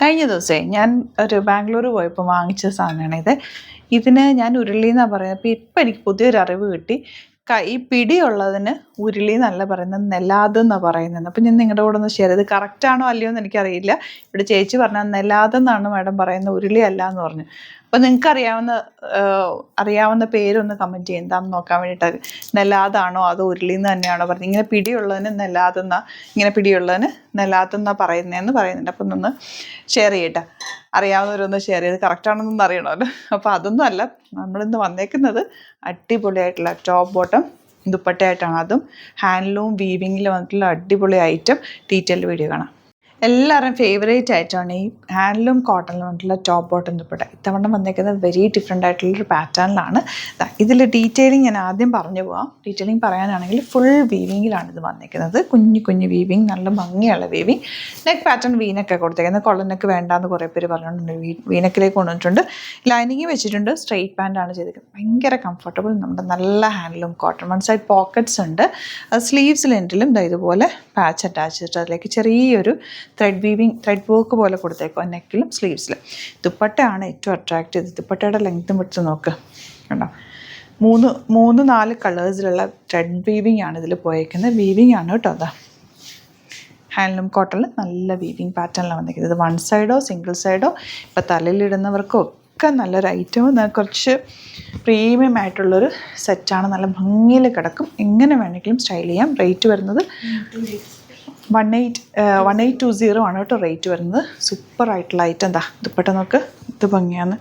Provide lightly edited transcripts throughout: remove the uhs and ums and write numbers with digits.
കഴിഞ്ഞ ദിവസമേ ഞാൻ ഒരു ബാംഗ്ലൂർ പോയപ്പോൾ വാങ്ങിച്ച സാധനമാണ് ഇതിന് ഞാൻ ഉരുളി എന്നാണ് പറയുന്നത്. അപ്പോൾ ഇപ്പം എനിക്ക് പുതിയൊരു അറിവ് കിട്ടി. ഈ പിടിയുള്ളതിന് ഉരുളി എന്നല്ല പറയുന്നത്, നെല്ലാത് എന്നാണ് പറയുന്നത്. അപ്പം ഞാൻ നിങ്ങളുടെ കൂടെ ഒന്ന് ഷെയർ ചെയ്ത് കറക്റ്റാണോ അല്ലയോ എന്ന് എനിക്കറിയില്ല. ഇവിടെ ചേച്ചി പറഞ്ഞാൽ നെല്ലാത് എന്നാണ് മാഡം പറയുന്നത്, ഉരുളി അല്ല എന്ന് പറഞ്ഞു. അപ്പോൾ നിങ്ങൾക്ക് അറിയാവുന്ന പേരൊന്ന് കമൻറ്റ് ചെയ്യും, എന്താണെന്ന് നോക്കാൻ വേണ്ടിയിട്ട്. നെല്ലാതാണോ അതോ ഉരുളിന്ന് തന്നെയാണോ പറഞ്ഞത്? ഇങ്ങനെ പിടിയുള്ളതിന് നെല്ലാതെന്നാ, ഇങ്ങനെ പിടിയുള്ളതിന് നെല്ലാതെന്നാണ് പറയുന്നതെന്ന് പറയുന്നുണ്ട്. അപ്പം ഒന്ന് ഷെയർ ചെയ്യട്ടെ, അറിയാവുന്നവരൊന്ന് ഷെയർ ചെയ്ത് കറക്റ്റാണെന്നൊന്നും അറിയണമല്ലോ. അപ്പോൾ അതൊന്നും അല്ല, നമ്മളിന്ന് വന്നേക്കുന്നത് അടിപൊളിയായിട്ടുള്ള ടോപ്പ് ബോട്ടം ദുപ്പട്ടയായിട്ടാണ്. അതും ഹാൻഡ്ലൂം വീവിങ്ങിൽ വന്നിട്ടുള്ള അടിപൊളി ഐറ്റം. ഡീറ്റെയിൽഡ് വീഡിയോ കാണാം. എല്ലാവരുടെയും ഫേവറേറ്റ് ആയിട്ടാണ് ഈ ഹാൻഡ്ലൂം കോട്ടണിൽ വന്നിട്ടുള്ള ടോപ്പ് ബോട്ടം ദുപ്പട്ട. ഇത്തവണ വന്നേക്കുന്നത് വെരി ഡിഫറെൻ്റ് ആയിട്ടുള്ളൊരു പാറ്റേണിലാണ്. ഇതിൽ ഡീറ്റെയിലിംഗ് ഞാൻ ആദ്യം പറഞ്ഞു പോവാം. ഡീറ്റെയിലിംഗ് പറയാനാണെങ്കിൽ ഫുൾ വീവിങ്ങിലാണ് ഇത് വന്നേക്കുന്നത്. കുഞ്ഞു വീവിങ്, നല്ല ഭംഗിയുള്ള വീവിങ്. നെക്ക് പാറ്റേൺ വീനൊക്കെ കൊടുത്തേക്കുന്നത്. കൊള്ളനെക്ക് വേണ്ടാന്ന് കുറേ പേര് പറഞ്ഞിട്ടുണ്ട്, വീനക്കിലേക്ക് കൊണ്ടുവന്നിട്ടുണ്ട്. ലൈനിങ് വെച്ചിട്ടുണ്ട്. സ്ട്രെയിറ്റ് പാൻ്റാണ് ചെയ്തിരിക്കുന്നത്. ഭയങ്കര കംഫർട്ടബിൾ, നമ്മുടെ നല്ല handloom cotton. One side pockets ഉണ്ട്. സ്ലീവ്സ് ലെൻറ്റിലും ഇതുപോലെ പാച്ച് അറ്റാച്ച് ചെയ്തിട്ട് അതിലേക്ക് ചെറിയൊരു ത്രെഡ് വർക്ക് പോലെ കൊടുത്തേക്കോ നെക്കിലും സ്ലീവ്സിലും. ദുപ്പട്ടയാണ് ഏറ്റവും അട്രാക്റ്റ് ചെയ്തത്. ദുപ്പട്ടയുടെ ലെങ്ത്തും വിട്ട് നോക്ക്, കണ്ടോ? മൂന്ന് നാല് കളേഴ്സിലുള്ള ത്രെഡ് വീവിങ് ആണ് ഇതിൽ പോയേക്കുന്നത്. വീവിങ് ആണ് കേട്ടോ. അതാ ഹാൻഡ്ലൂം കോട്ടണിൽ നല്ല വീവിങ് പാറ്റേണിലാണ് വന്നിരിക്കുന്നത്. ഇത് വൺ സൈഡോ സിംഗിൾ സൈഡോ ഇപ്പോൾ തലയിലിടുന്നവർക്കോ ഒക്കെ നല്ലൊരു ഐറ്റവും കുറച്ച് പ്രീമിയം ആയിട്ടുള്ളൊരു സെറ്റാണ്. നല്ല ഭംഗിയിൽ കിടക്കും, എങ്ങനെ വേണമെങ്കിലും സ്റ്റൈൽ ചെയ്യാം. റേറ്റ് വരുന്നത് 1820 ആണ് കേട്ടോ റേറ്റ് വരുന്നത്. സൂപ്പർ ആയിട്ടുള്ള ഐറ്റം. എന്താ ദുപ്പട്ട നോക്ക്, ഇത് ഭംഗിയാണ്.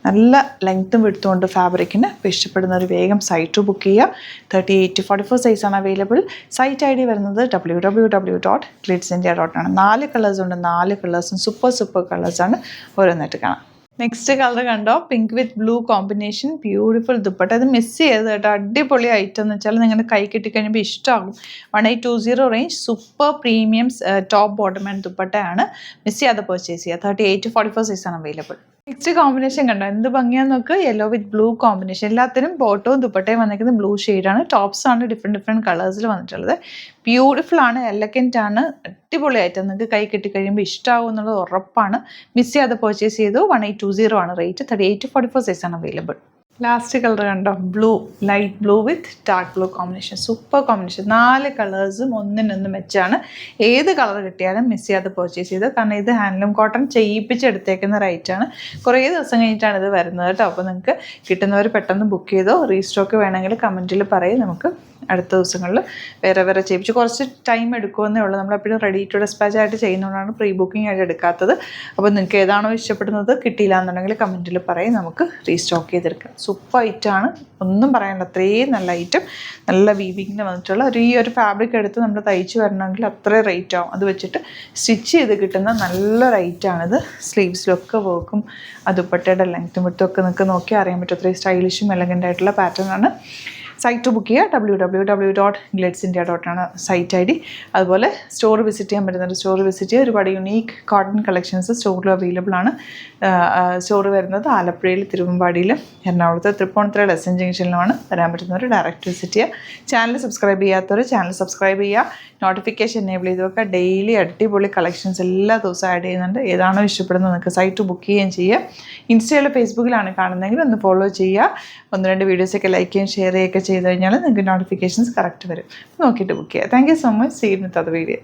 നല്ല ലെങ്ത്തും വിടുത്തുകൊണ്ട് ഫാബ്രിക്കിന്. ഇപ്പോൾ ഇഷ്ടപ്പെടുന്നവർ വേഗം സൈറ്റ് ബുക്ക് ചെയ്യുക. 38-44 സൈസാണ് അവൈലബിൾ. സൈറ്റ് ID വരുന്നത് www.glitzindia.in ആണ്. 4 കളേഴ്സ് ഉണ്ട്. 4 കളേഴ്സും സൂപ്പർ കളേഴ്സാണ്. ഓരോന്നായിട്ട് കാണാം. നെക്സ്റ്റ് കളർ കണ്ടോ, പിങ്ക് വിത്ത് ബ്ലൂ കോമ്പിനേഷൻ. ബ്യൂട്ടിഫുൾ ദുപ്പട്ട. ഇത് മിസ് ചെയ്ത് കേട്ടോ. അടിപൊളി ഐറ്റം എന്ന് വെച്ചാൽ നിങ്ങളുടെ കൈ കിട്ടിക്കഴിയുമ്പോൾ ഇഷ്ടമാകും. 1820 range super premium top bottom and ദുപ്പട്ടയാണ്. മിസ് ചെയ്യാതെ പർച്ചേസ് ചെയ്യുക. 38-44 സൈസാണ് അവൈലബിൾ. നെക്സ്റ്റ് കോമ്പിനേഷൻ കണ്ടോ, എന്ത് ഭംഗിയാന്ന് നോക്ക്. യെല്ലോ വിത്ത് ബ്ലൂ കോമ്പിനേഷൻ. എല്ലാത്തിനും ബോട്ടവും ദുപ്പട്ടയും വന്നിരിക്കുന്നത് ബ്ലൂ ഷെയ്ഡാണ്. ടോപ്സ് ആണ് ഡിഫറെൻറ്റ് കളേഴ്സിൽ വന്നിട്ടുള്ളത്. ബ്യൂട്ടിഫുൾ ആണ്, എലഗൻ്റ് ആണ്, അടിപൊളി ആയിട്ട് നിങ്ങൾക്ക് കൈ കിട്ടിക്കഴിയുമ്പോൾ ഇഷ്ടമാകും എന്നുള്ളത് ഉറപ്പാണ്. മിസ് ചെയ്യാതെ പർച്ചേസ് ചെയ്തു. 1820 ആണ് റേറ്റ്. 38-44 സൈസാണ് അവൈലബിൾ. ലാസ്റ്റ് കളർ കണ്ടോ, ബ്ലൂ, ലൈറ്റ് ബ്ലൂ വിത്ത് dark blue combination. Super combination. 4 കളേഴ്സും ഒന്നിനൊന്ന് മെച്ചാണ്. ഏത് കളർ കിട്ടിയാലും മിസ് ചെയ്യാതെ പർച്ചേസ് ചെയ്തു. കാരണം ഇത് ഹാൻഡ്ലൂം കോട്ടൺ ചെയ്യിപ്പിച്ചെടുത്തേക്കുന്ന റേറ്റാണ്. കുറേ ദിവസം കഴിഞ്ഞിട്ടാണ് ഇത് വരുന്നത് കേട്ടോ. അപ്പോൾ നിങ്ങൾക്ക് കിട്ടുന്നവർ പെട്ടെന്ന് ബുക്ക് ചെയ്തോ. റീസ്റ്റോക്ക് വേണമെങ്കിൽ കമൻറ്റിൽ പറയും. നമുക്ക് അടുത്ത ദിവസങ്ങളിൽ വേറെ ചെയ്യിപ്പിച്ച് കുറച്ച് ടൈം എടുക്കുമെന്നേ ഉള്ളൂ. നമ്മളെപ്പോഴും റെഡി ടു ഡെസ്പാച്ച് ആയിട്ട് ചെയ്യുന്നതുകൊണ്ടാണ് പ്രീ ബുക്കിംഗ് ആയിട്ട് എടുക്കാത്തത്. അപ്പോൾ നിങ്ങൾക്ക് ഏതാണോ ഇഷ്ടപ്പെടുന്നത് കിട്ടിയില്ല എന്നുണ്ടെങ്കിൽ കമൻറ്റിൽ പറയും, നമുക്ക് റീസ്റ്റോക്ക് ചെയ്തെടുക്കാം. സൂപ്പർ ഐറ്റമാണ്, ഒന്നും പറയാനില്ല. അത്രയും നല്ല ഐറ്റം. നല്ല വീവിങ്ങിന് വന്നിട്ടുള്ള ഈ ഒരു ഫാബ്രിക് എടുത്ത് നമ്മൾ തയ്ച്ച് വരണമെങ്കിൽ അത്രയും റേറ്റ് ആവും. അത് വെച്ചിട്ട് സ്റ്റിച്ച് ചെയ്ത് കിട്ടുന്ന നല്ലൊരു ഐറ്റമാണിത്. സ്ലീവ്സിലൊക്കെ വർക്കും ദുപ്പട്ടയുടെ ലെങ്ത്തും വിട്ടും ഒക്കെ നിങ്ങൾക്ക് നോക്കി അറിയാൻ പറ്റും. അത്രയും സ്റ്റൈലിഷും എലഗൻ്റ് ആയിട്ടുള്ള പാറ്റേൺ ആണ്. സൈറ്റ് ബുക്ക് ചെയ്യുക. www.glitzindia.in ആണ് സൈറ്റ് ID. അതുപോലെ സ്റ്റോർ വിസിറ്റ് ചെയ്യാൻ പറ്റുന്നുണ്ട്. സ്റ്റോർ വിസിറ്റ് ചെയ്യുക. ഒരുപാട് യുണീക്ക് കോട്ടൺ കളക്ഷൻസ് സ്റ്റോറിൽ അവൈലബിൾ ആണ്. സ്റ്റോർ വരുന്നത് ആലപ്പുഴയിൽ, തിരുവമ്പാടിയിലും, എറണാകുളത്ത്, തൃപ്പൂണിത്തുറ എസ്എൻ ജംഗ്ഷനിലുമാണ്. വരാൻ പറ്റുന്നവർ ഡയറക്റ്റ് വിസിറ്റ് ചെയ്യുക. ചാനൽ സബ്സ്ക്രൈബ് ചെയ്യാത്തവർ ചാനൽ സബ്സ്ക്രൈബ് ചെയ്യുക. നോട്ടിഫിക്കേഷൻ എനേബിൾ ചെയ്ത് വെക്കുക. ഡെയിലി അടിപൊളി കളക്ഷൻസ് എല്ലാ ദിവസവും ആഡ് ചെയ്യുന്നുണ്ട്. ഏതാണോ ഇഷ്ടപ്പെടുന്നത് നിങ്ങൾക്ക് സൈറ്റ് ബുക്ക് ചെയ്യുകയും ചെയ്യുക. ഇൻസ്റ്റയിലോ ഫേസ്ബുക്കിലാണ് കാണുന്നതെങ്കിൽ ഒന്ന് ഫോളോ ചെയ്യുക. 1-2 വീഡിയോസൊക്കെ ലൈക്ക് ചെയ്യുകയും ഷെയർ ചെയ്യുകയൊക്കെ ചെയ്ത് കഴിഞ്ഞാൽ നിങ്ങൾക്ക് നോട്ടിഫിക്കേഷൻസ് കറക്റ്റ് വരും. നോക്കിയിട്ട് ബുക്ക് ചെയ്യുക. Thank you so much. See you with other video.